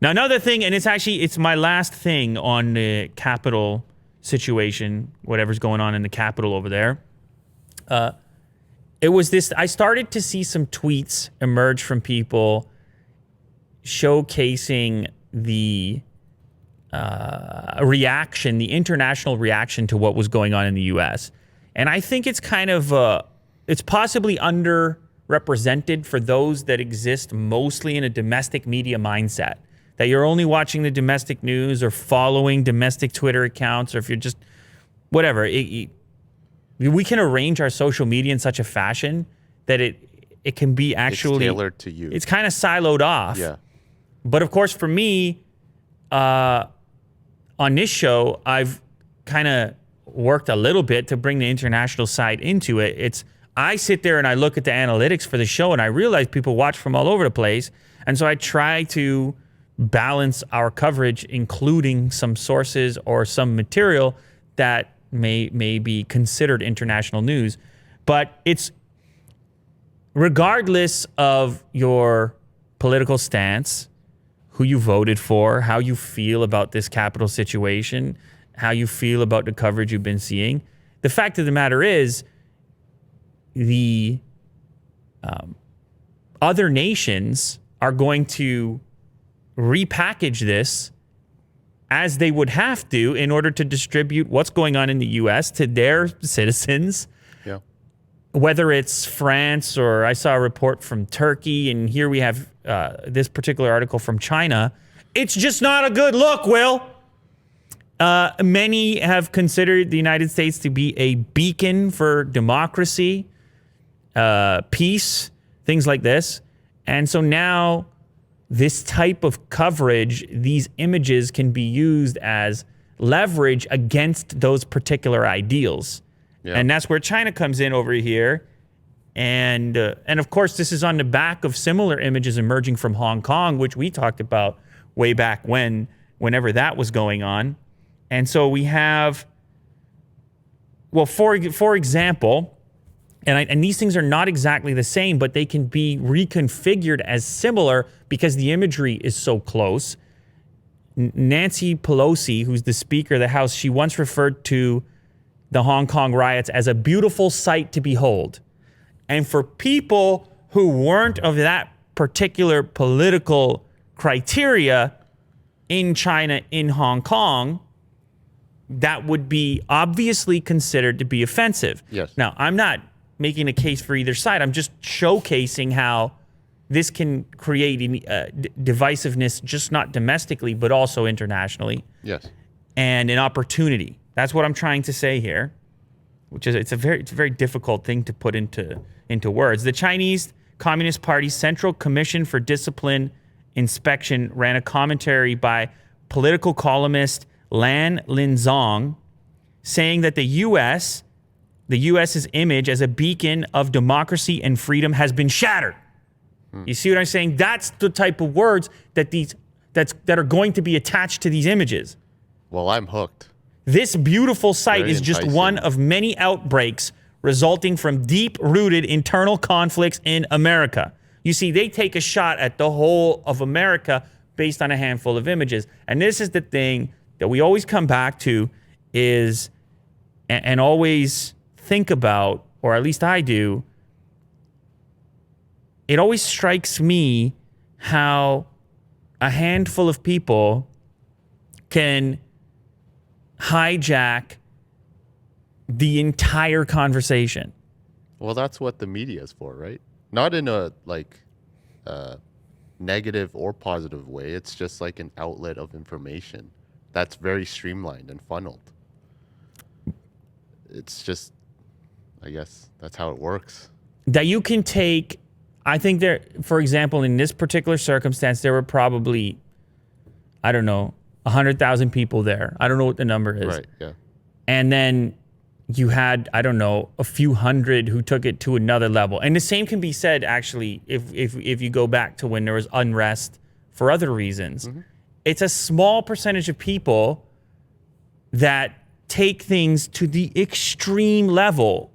Now, another thing, and it's my last thing on the Capitol situation, whatever's going on in the Capitol over there. It was this, I started to see some tweets emerge from people showcasing the reaction, the international reaction to what was going on in the U.S. And I think it's kind of, it's possibly underrepresented for those that exist mostly in a domestic media mindset. That you're only watching the domestic news or following domestic Twitter accounts, or if you're just, whatever. We can arrange our social media in such a fashion that it can be actually... It's tailored to you. It's kind of siloed off. Yeah. But of course, for me, on this show, I've kind of worked a little bit to bring the international side into it. I sit there and I look at the analytics for the show and I realize people watch from all over the place. And so I try to balance our coverage, including some sources or some material that may be considered international news. But it's regardless of your political stance, who you voted for, how you feel about this Capitol situation, how you feel about the coverage you've been seeing. The fact of the matter is the other nations are going to repackage this as they would have to in order to distribute what's going on in the U.S. to their citizens. Yeah. Whether it's France or I saw a report from Turkey, and here we have this particular article from China. It's just not a good look, Will. Many have considered the United States to be a beacon for democracy, peace, things like this. And so now this type of coverage, these images can be used as leverage against those particular ideals. Yeah. And that's where China comes in over here. And of course, this is on the back of similar images emerging from Hong Kong, which we talked about way back whenever that was going on. And so we have, well, for example, and these things are not exactly the same, but they can be reconfigured as similar because the imagery is so close. Nancy Pelosi, who's the Speaker of the House, she once referred to the Hong Kong riots as a beautiful sight to behold. And for people who weren't of that particular political criteria in China, in Hong Kong, that would be obviously considered to be offensive. Yes. Now, I'm not making a case for either side. I'm just showcasing how this can create divisiveness, just not domestically, but also internationally. Yes. And an opportunity. That's what I'm trying to say here, which is it's a very difficult thing to put into words. The Chinese Communist Party's Central Commission for Discipline Inspection ran a commentary by political columnist Lan Linzong saying that the U.S.'s image as a beacon of democracy and freedom has been shattered. You see what I'm saying? That's the type of words that are going to be attached to these images. Well, I'm hooked. This beautiful sight Very is just enticing. one of many outbreaks resulting from deep-rooted internal conflicts in America. You see, they take a shot at the whole of America based on a handful of images. And this is the thing that we always come back to is, and always think about, or at least I do, it always strikes me how a handful of people can hijack the entire conversation. Well, that's what the media is for, right? Not in a negative or positive way. It's just like an outlet of information that's very streamlined and funneled. It's just, I guess that's how it works. That you can take, I think there, for example, in this particular circumstance, there were probably, I don't know, 100,000 people there. I don't know what the number is. Right, yeah. And then you had, I don't know, a few hundred who took it to another level. And the same can be said, actually, if you go back to when there was unrest for other reasons. Mm-hmm. It's a small percentage of people that take things to the extreme level,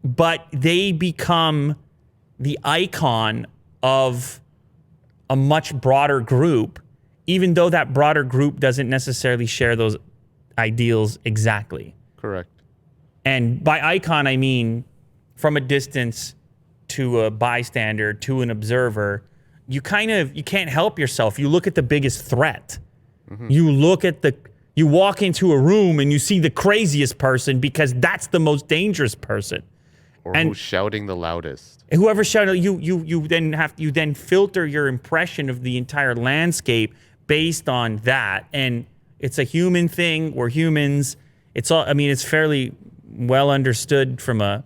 but they become the icon of a much broader group, even though that broader group doesn't necessarily share those ideals exactly. Correct. And by icon, I mean from a distance to a bystander, to an observer, you can't help yourself. You look at the biggest threat. You walk into a room and you see the craziest person because that's the most dangerous person. Or And- who's shouting the loudest. Whoever shouted, you then filter your impression of the entire landscape based on that. And it's a human thing. We're humans. It's fairly well understood from a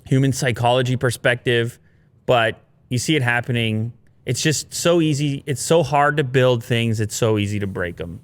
human psychology perspective, but you see it happening. It's just so easy. It's so hard to build things. It's so easy to break them.